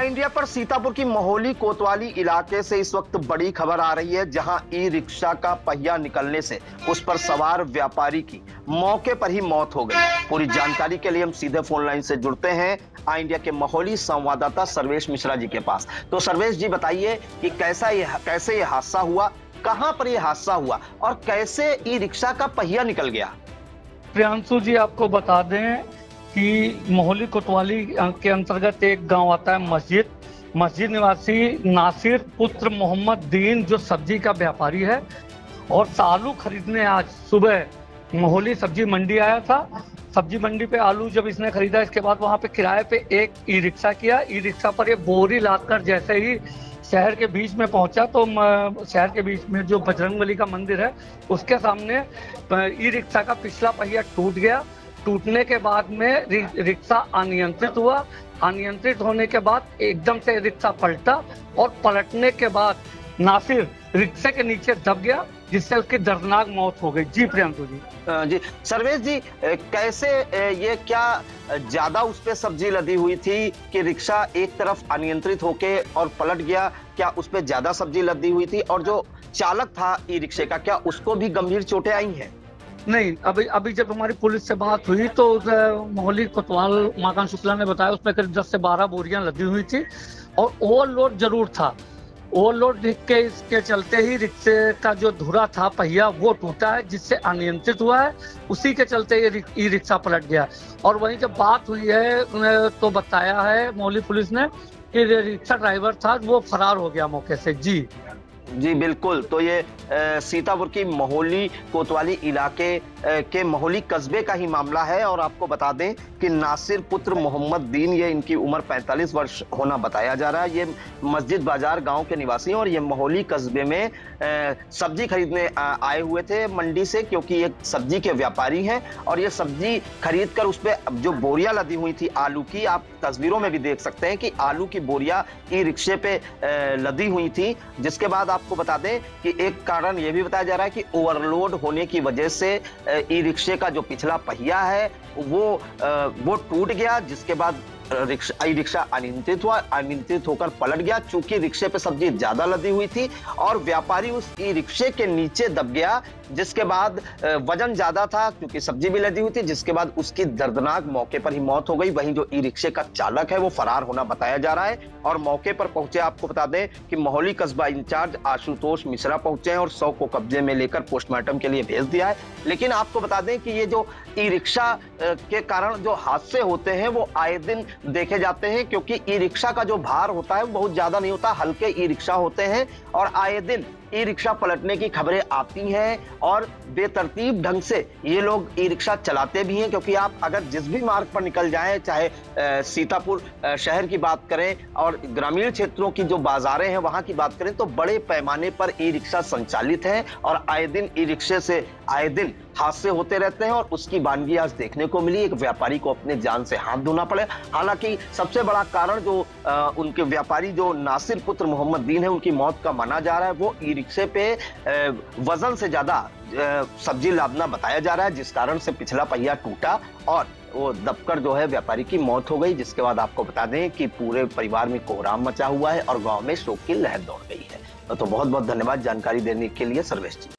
India पर सीतापुर की मोहली कोतवाली इलाके से इस वक्त बड़ी खबर आ रही है, जहां ई रिक्शा का पहिया निकलने से उस पर सवार व्यापारी की मौके पर ही मौत हो गई। पूरी जानकारी के लिए हम सीधे फोन लाइन से जुड़ते हैं आई इंडिया के मोहली संवाददाता सर्वेश मिश्रा जी के पास। तो सर्वेश जी बताइए कि कैसे ये हादसा हुआ, कहां पर यह हादसा हुआ और कैसे ई रिक्शा का पहिया निकल गया। प्रियांशु जी, आपको बता दें कि मोहली कोतवाली के अंतर्गत एक गांव आता है मस्जिद निवासी नासिर पुत्र मोहम्मद दीन, जो सब्जी का व्यापारी है और आलू खरीदने आज सुबह मोहली सब्जी मंडी आया था। सब्जी मंडी पे आलू जब इसने खरीदा, इसके बाद वहां पे किराए पे एक ई रिक्शा किया। ई रिक्शा पर ये बोरी लादकर जैसे ही शहर के बीच में पहुंचा तो शहर के बीच में जो बजरंगबली का मंदिर है उसके सामने ई रिक्शा का पिछला पहिया टूट गया। टूटने के बाद में रिक्शा अनियंत्रित हुआ। अनियंत्रित होने के बाद एकदम से रिक्शा पलटा और पलटने के बाद नासिर रिक्शे के नीचे दब गया, जिससे उसकी दर्दनाक मौत हो गई। जी प्रियंशु जी। जी सर्वेश जी, कैसे ये क्या ज्यादा उस पे सब्जी लदी हुई थी कि रिक्शा एक तरफ अनियंत्रित होके और पलट गया? क्या उस पे ज्यादा सब्जी लदी हुई थी और जो चालक था ई रिक्शे का, क्या उसको भी गंभीर चोटें आई हैं? नहीं, अभी जब हमारी पुलिस से बात हुई तो मोहली कोतवाल माकान शुक्ला ने बताया उसमें करीब 10 से 12 बोरियां लदी हुई थी और ओवरलोड जरूर था। ओवरलोड के इसके चलते ही रिक्शे का जो धुरा था पहिया वो टूटा है, जिससे अनियंत्रित हुआ है। उसी के चलते ये ई रिक्शा पलट गया। और वहीं जब बात हुई है तो बताया है मोहली पुलिस ने कि रिक्शा ड्राइवर था वो फरार हो गया मौके से। जी बिल्कुल। तो ये सीतापुर की मोहली कोतवाली इलाके के मोहली कस्बे का ही मामला है और आपको बता दें कि नासिर पुत्र मोहम्मद दीन, ये इनकी उम्र 45 वर्ष होना बताया जा रहा है। ये मस्जिद बाजार गांव के निवासी हैं और ये मोहली कस्बे में सब्जी खरीदने आए हुए थे मंडी से, क्योंकि ये सब्जी के व्यापारी हैं और ये सब्जी खरीद कर उस पर जो बोरियां लदी हुई थी आलू की, आप तस्वीरों में भी देख सकते हैं कि आलू की बोरियां ई रिक्शे पे लदी हुई थी। जिसके बाद आपको बता दें कि एक कारण यह भी बताया जा रहा है कि ओवरलोड होने की वजह से ई रिक्शे का जो पिछला पहिया है वो टूट गया, जिसके बाद ई रिक्शा अनियंत्रित होकर पलट गया। चूंकि रिक्शे पे सब्जी ज्यादा लदी हुई थी और व्यापारी उस ई रिक्शे के नीचे दब गया, जिसके बाद वजन ज्यादा था क्योंकि सब्जी भी लदी हुई थी, जिसके बाद उसकी दर्दनाक मौके पर ही मौत हो गई। वहीं जो ई रिक्शे का चालक है वो फरार होना बताया जा रहा है और मौके पर पहुंचे, आपको बता दें कि मोहली कस्बा इंचार्ज आशुतोष मिश्रा पहुंचे हैं और 100 को कब्जे में लेकर पोस्टमार्टम के लिए भेज दिया है। लेकिन आपको बता दें कि ये जो ई रिक्शा के कारण जो हादसे होते हैं वो आए दिन देखे जाते हैं, क्योंकि ई रिक्शा का जो भार होता है वो बहुत ज्यादा नहीं होता, हल्के ई रिक्शा होते हैं और आए दिन ई रिक्शा पलटने की खबरें आती हैं और बेतरतीब ढंग से ये लोग ई रिक्शा चलाते भी हैं। क्योंकि आप अगर जिस भी मार्ग पर निकल जाएं, चाहे सीतापुर शहर की बात करें और ग्रामीण क्षेत्रों की जो बाजारें हैं वहां की बात करें, तो बड़े पैमाने पर ई रिक्शा संचालित है और आए दिन ई रिक्शे से आए दिन हादसे होते रहते हैं और उसकी वानगी आज देखने को मिली। एक व्यापारी को अपने जान से हाथ धोना पड़े। हालांकि सबसे बड़ा कारण जो उनके व्यापारी जो नासिर पुत्र मोहम्मद दीन है उनकी मौत का माना जा रहा है, वो ई रिक्शे पे वजन से ज्यादा सब्जी लादना बताया जा रहा है, जिस कारण से पिछला पहिया टूटा और वो दबकर जो है व्यापारी की मौत हो गई। जिसके बाद आपको बता दें कि पूरे परिवार में कोहराम मचा हुआ है और गांव में शोक की लहर दौड़ गई है। तो बहुत बहुत धन्यवाद जानकारी देने के लिए सर्वेश जी।